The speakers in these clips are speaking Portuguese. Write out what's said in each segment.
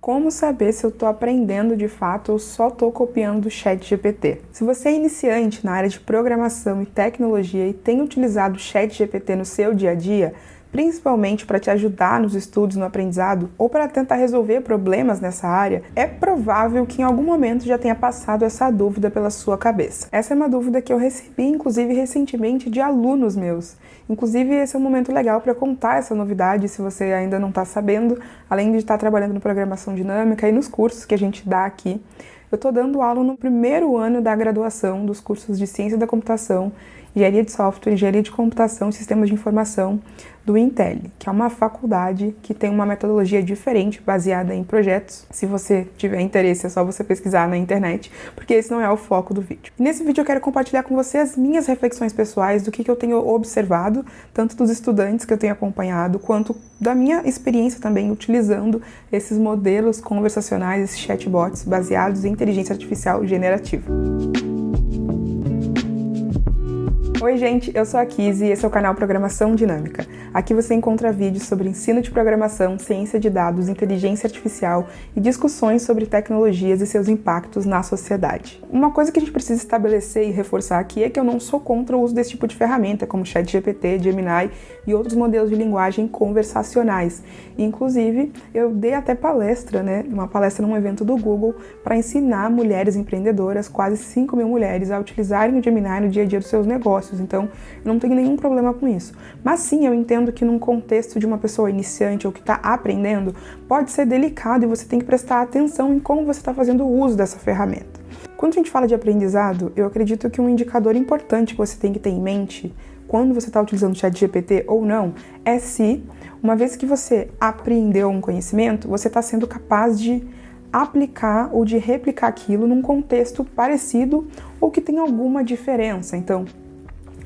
Como saber se eu estou aprendendo de fato ou só estou copiando do ChatGPT? Se você é iniciante na área de programação e tecnologia e tem utilizado o ChatGPT no seu dia a dia, principalmente para te ajudar nos estudos, no aprendizado ou para tentar resolver problemas nessa área, é provável que em algum momento já tenha passado essa dúvida pela sua cabeça. Essa é uma dúvida que eu recebi, inclusive, recentemente de alunos meus. Inclusive, esse é um momento legal para contar essa novidade, se você ainda não está sabendo, além de estar trabalhando no Programação Dinâmica e nos cursos que a gente dá aqui. Eu estou dando aula no primeiro ano da graduação dos cursos de Ciência da Computação, Engenharia de Software, Engenharia de Computação e Sistemas de Informação do Intel, que é uma faculdade que tem uma metodologia diferente, baseada em projetos. Se você tiver interesse, é só você pesquisar na internet, porque esse não é o foco do vídeo. E nesse vídeo eu quero compartilhar com você as minhas reflexões pessoais do que eu tenho observado, tanto dos estudantes que eu tenho acompanhado, quanto da minha experiência também utilizando esses modelos conversacionais, esses chatbots baseados em inteligência artificial generativa. Oi gente, eu sou a Kizzy e esse é o canal Programação Dinâmica. Aqui você encontra vídeos sobre ensino de programação, ciência de dados, inteligência artificial e discussões sobre tecnologias e seus impactos na sociedade. Uma coisa que a gente precisa estabelecer e reforçar aqui é que eu não sou contra o uso desse tipo de ferramenta, como ChatGPT, Gemini e outros modelos de linguagem conversacionais. Inclusive, eu dei até palestra, uma palestra num evento do Google, para ensinar mulheres empreendedoras, quase 5 mil mulheres, a utilizarem o Gemini no dia a dia dos seus negócios. Então, eu não tenho nenhum problema com isso. Mas sim, eu entendo que num contexto de uma pessoa iniciante ou que está aprendendo, pode ser delicado e você tem que prestar atenção em como você está fazendo o uso dessa ferramenta. Quando a gente fala de aprendizado, eu acredito que um indicador importante que você tem que ter em mente quando você está utilizando o ChatGPT ou não, é se, uma vez que você aprendeu um conhecimento, você está sendo capaz de aplicar ou de replicar aquilo num contexto parecido ou que tem alguma diferença. Então,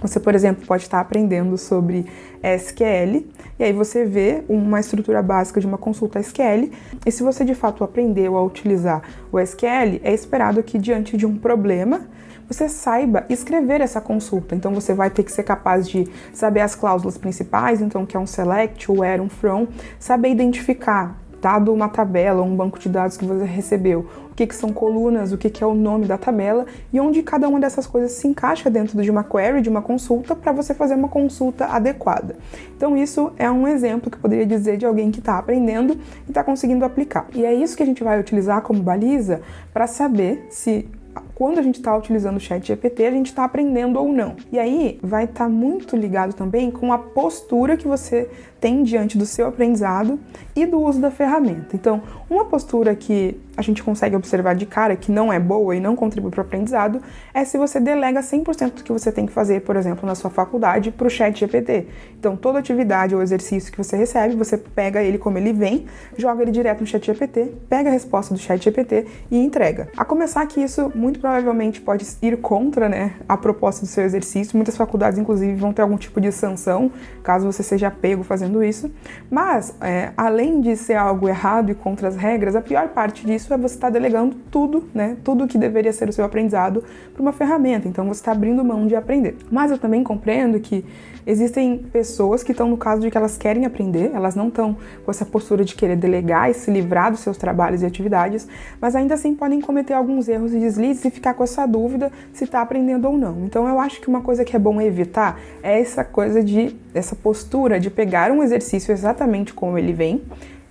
você, por exemplo, pode estar aprendendo sobre SQL e aí você vê uma estrutura básica de uma consulta SQL e se você de fato aprendeu a utilizar o SQL, é esperado que diante de um problema você saiba escrever essa consulta. Então você vai ter que ser capaz de saber as cláusulas principais, então que é um select, um where, um from, saber identificar, dado uma tabela, um banco de dados que você recebeu, o que são colunas, o que é o nome da tabela e onde cada uma dessas coisas se encaixa dentro de uma query, de uma consulta, para você fazer uma consulta adequada. Então isso é um exemplo que eu poderia dizer de alguém que está aprendendo e está conseguindo aplicar. E é isso que a gente vai utilizar como baliza para saber se quando a gente está utilizando o ChatGPT, a gente está aprendendo ou não. E aí vai estar muito ligado também com a postura que você tem diante do seu aprendizado e do uso da ferramenta. Então, uma postura que a gente consegue observar de cara que não é boa e não contribui para o aprendizado é se você delega 100% do que você tem que fazer, por exemplo, na sua faculdade para o ChatGPT. Então, toda atividade ou exercício que você recebe, você pega ele como ele vem, joga ele direto no ChatGPT, pega a resposta do ChatGPT e entrega. A começar que isso muito provavelmente pode ir contra, a proposta do seu exercício. Muitas faculdades, inclusive, vão ter algum tipo de sanção, caso você seja pego fazendo isso. Mas, além de ser algo errado e contra as regras, a pior parte disso é você estar delegando tudo, tudo que deveria ser o seu aprendizado para uma ferramenta. Então, você está abrindo mão de aprender. Mas eu também compreendo que existem pessoas que estão no caso de que elas querem aprender, elas não estão com essa postura de querer delegar e se livrar dos seus trabalhos e atividades, mas ainda assim podem cometer alguns erros e deslizes e ficar com essa dúvida se está aprendendo ou não. Então eu acho que uma coisa que é bom evitar é essa postura de pegar um exercício exatamente como ele vem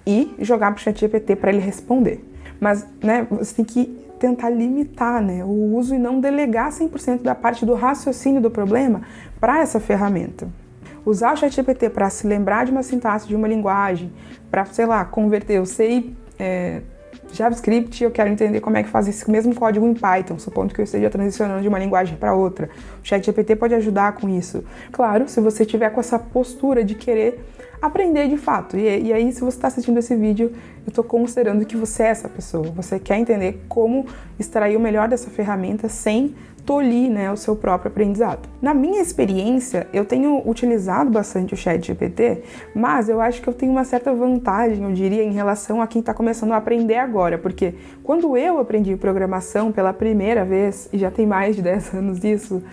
e jogar para o ChatGPT para ele responder. Mas, você tem que tentar limitar, o uso e não delegar 100% da parte do raciocínio do problema para essa ferramenta. Usar o ChatGPT para se lembrar de uma sintaxe de uma linguagem, para, converter, eu sei JavaScript, eu quero entender como é que faz esse mesmo código em Python, supondo que eu esteja transicionando de uma linguagem para outra. O ChatGPT pode ajudar com isso. Claro, se você tiver com essa postura de querer aprender de fato. E aí, se você está assistindo esse vídeo, eu estou considerando que você é essa pessoa. Você quer entender como extrair o melhor dessa ferramenta sem tolir, o seu próprio aprendizado. Na minha experiência, eu tenho utilizado bastante o ChatGPT, mas eu acho que eu tenho uma certa vantagem, eu diria, em relação a quem está começando a aprender agora, porque quando eu aprendi programação pela primeira vez, e já tem mais de 10 anos disso,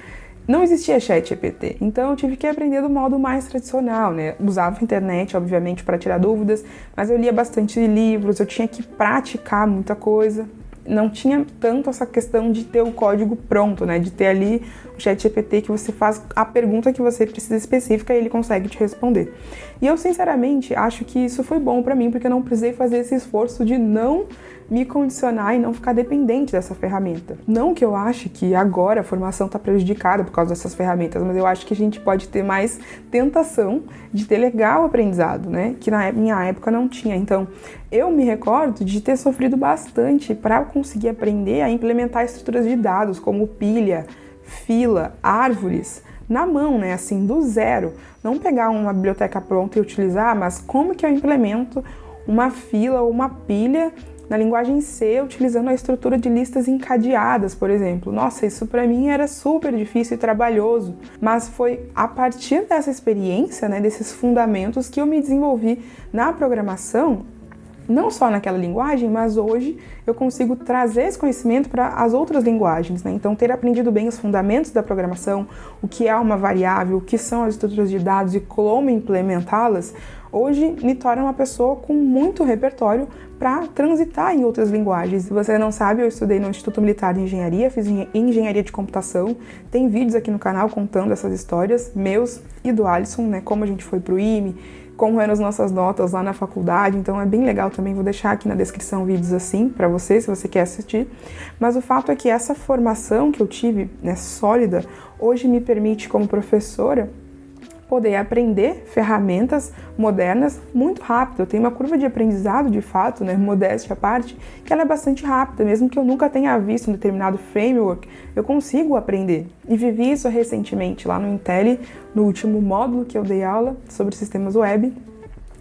não existia ChatGPT, então eu tive que aprender do modo mais tradicional, né? Usava a internet, obviamente, para tirar dúvidas, mas eu lia bastante livros, eu tinha que praticar muita coisa. Não tinha tanto essa questão de ter o código pronto, né? De ter ali o ChatGPT que você faz a pergunta que você precisa específica e ele consegue te responder. E eu, sinceramente, acho que isso foi bom para mim, porque eu não precisei fazer esse esforço de não me condicionar e não ficar dependente dessa ferramenta. Não que eu ache que agora a formação está prejudicada por causa dessas ferramentas, mas eu acho que a gente pode ter mais tentação de delegar o aprendizado, né? Que na minha época não tinha. Então, eu me recordo de ter sofrido bastante para conseguir aprender a implementar estruturas de dados, como pilha, fila, árvores, na mão, né? Assim, do zero. Não pegar uma biblioteca pronta e utilizar, mas como que eu implemento uma fila ou uma pilha na linguagem C, utilizando a estrutura de listas encadeadas, por exemplo. Nossa, isso para mim era super difícil e trabalhoso, mas foi a partir dessa experiência, né, desses fundamentos, que eu me desenvolvi na programação, não só naquela linguagem, mas hoje eu consigo trazer esse conhecimento para as outras linguagens, né? Então, ter aprendido bem os fundamentos da programação, o que é uma variável, o que são as estruturas de dados e como implementá-las, hoje me torna uma pessoa com muito repertório para transitar em outras linguagens. Se você não sabe, eu estudei no Instituto Militar de Engenharia, fiz engenharia de computação, tem vídeos aqui no canal contando essas histórias, meus e do Alisson, né? Como a gente foi pro IME, como eram as nossas notas lá na faculdade, então é bem legal também, vou deixar aqui na descrição vídeos assim para você, se você quer assistir. Mas o fato é que essa formação que eu tive, né, sólida, hoje me permite, como professora, poder aprender ferramentas modernas muito rápido. Eu tenho uma curva de aprendizado, de fato, né, modéstia à parte, que ela é bastante rápida, mesmo que eu nunca tenha visto um determinado framework, eu consigo aprender. E vivi isso recentemente lá no Intel, no último módulo que eu dei aula sobre sistemas web.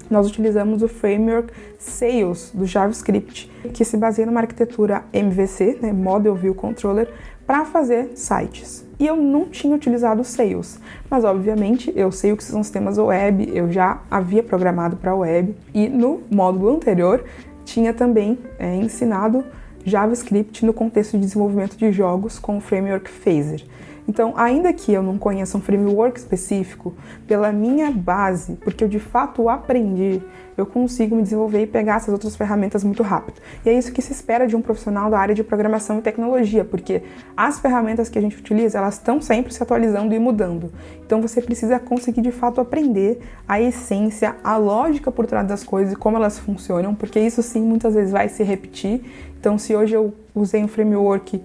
Nós utilizamos o framework Sails do JavaScript, que se baseia numa arquitetura MVC, né, Model View Controller, para fazer sites. E eu não tinha utilizado o Sails, mas obviamente eu sei o que são sistemas web, eu já havia programado para web, e no módulo anterior tinha também ensinado JavaScript no contexto de desenvolvimento de jogos com o framework Phaser. Então, ainda que eu não conheça um framework específico, pela minha base, porque eu de fato aprendi, eu consigo me desenvolver e pegar essas outras ferramentas muito rápido. E é isso que se espera de um profissional da área de programação e tecnologia, porque as ferramentas que a gente utiliza, elas estão sempre se atualizando e mudando. Então, você precisa conseguir de fato aprender a essência, a lógica por trás das coisas e como elas funcionam, porque isso sim muitas vezes vai se repetir. Então, se hoje eu usei um framework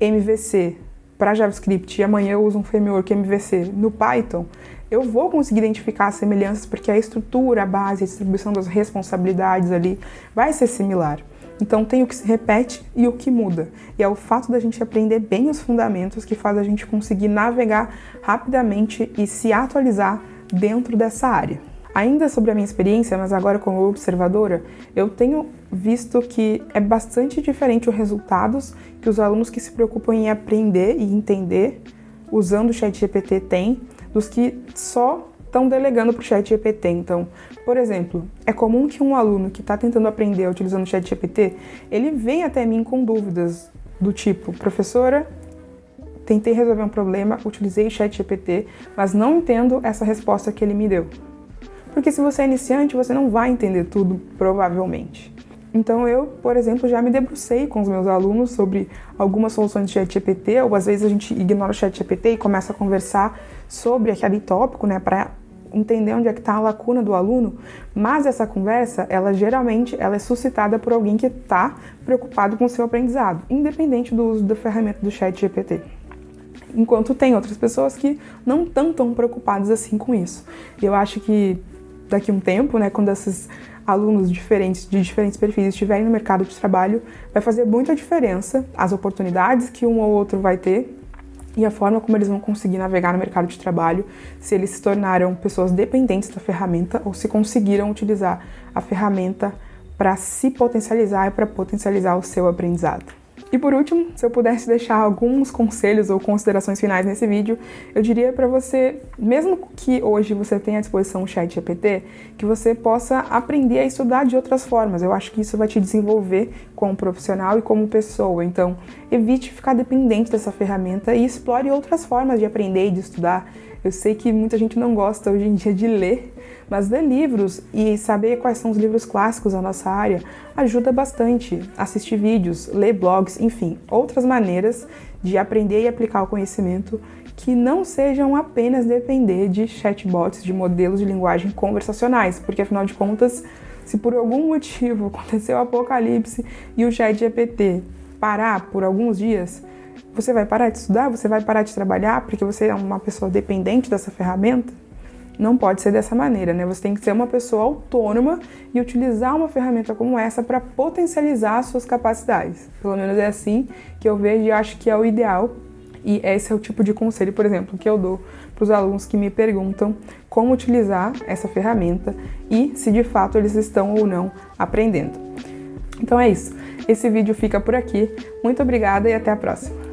MVC para JavaScript e amanhã eu uso um framework MVC no Python, eu vou conseguir identificar as semelhanças porque a estrutura, a base, a distribuição das responsabilidades ali vai ser similar. Então tem o que se repete e o que muda. E é o fato da gente aprender bem os fundamentos que faz a gente conseguir navegar rapidamente e se atualizar dentro dessa área. Ainda sobre a minha experiência, mas agora como observadora, eu tenho visto que é bastante diferente os resultados que os alunos que se preocupam em aprender e entender usando o ChatGPT têm, dos que só estão delegando para o ChatGPT. Então, por exemplo, é comum que um aluno que está tentando aprender utilizando o ChatGPT, ele venha até mim com dúvidas do tipo: professora, tentei resolver um problema, utilizei o ChatGPT, mas não entendo essa resposta que ele me deu. Porque se você é iniciante, você não vai entender tudo, provavelmente. Então eu, por exemplo, já me debrucei com os meus alunos sobre algumas soluções de ChatGPT, ou às vezes a gente ignora o ChatGPT e começa a conversar sobre aquele tópico, né, para entender onde é que está a lacuna do aluno, mas essa conversa, ela geralmente ela é suscitada por alguém que está preocupado com o seu aprendizado, independente do uso da ferramenta do ChatGPT. Enquanto tem outras pessoas que não estão tão preocupadas assim com isso. E eu acho que daqui a um tempo, né, quando esses alunos diferentes, de diferentes perfis estiverem no mercado de trabalho, vai fazer muita diferença as oportunidades que um ou outro vai ter e a forma como eles vão conseguir navegar no mercado de trabalho, se eles se tornaram pessoas dependentes da ferramenta ou se conseguiram utilizar a ferramenta para se potencializar e para potencializar o seu aprendizado. E por último, se eu pudesse deixar alguns conselhos ou considerações finais nesse vídeo, eu diria para você, mesmo que hoje você tenha à disposição o ChatGPT, que você possa aprender a estudar de outras formas. Eu acho que isso vai te desenvolver como profissional e como pessoa. Então, evite ficar dependente dessa ferramenta e explore outras formas de aprender e de estudar. Eu sei que muita gente não gosta hoje em dia de ler, mas ler livros e saber quais são os livros clássicos da nossa área ajuda bastante. Assistir vídeos, ler blogs, enfim, outras maneiras de aprender e aplicar o conhecimento que não sejam apenas depender de chatbots, de modelos de linguagem conversacionais, porque afinal de contas, se por algum motivo aconteceu o apocalipse e o ChatGPT parar por alguns dias, você vai parar de estudar? Você vai parar de trabalhar porque você é uma pessoa dependente dessa ferramenta? Não pode ser dessa maneira, né? Você tem que ser uma pessoa autônoma e utilizar uma ferramenta como essa para potencializar as suas capacidades. Pelo menos é assim que eu vejo e acho que é o ideal. E esse é o tipo de conselho, por exemplo, que eu dou para os alunos que me perguntam como utilizar essa ferramenta e se de fato eles estão ou não aprendendo. Então é isso. Esse vídeo fica por aqui. Muito obrigada e até a próxima.